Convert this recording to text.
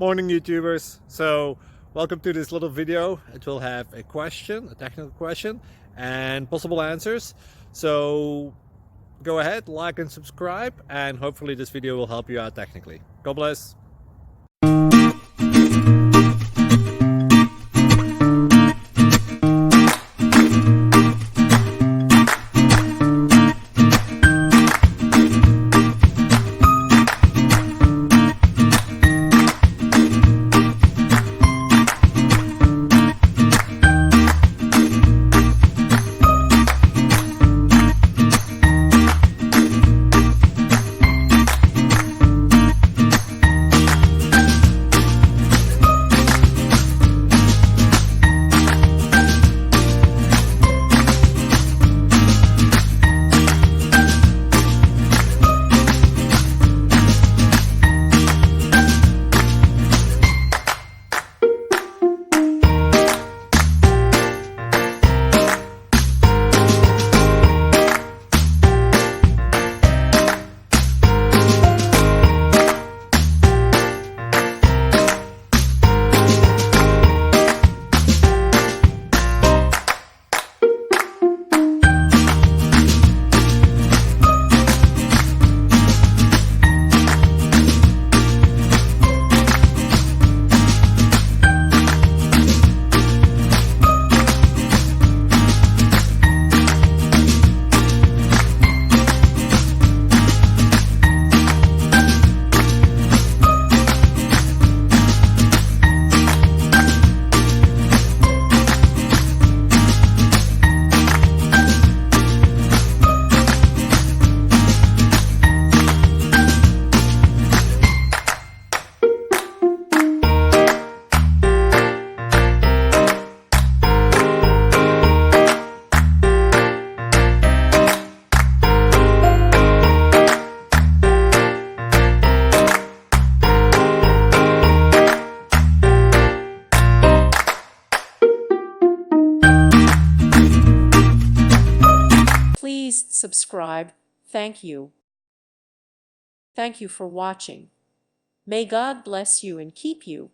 Morning YouTubers. So welcome to this little video. It will have a question, a technical question, and possible answers. So go ahead, like and subscribe, and hopefully this video will help you out technically. God bless. Please subscribe. Thank you. Thank you for watching. May God bless you and keep you.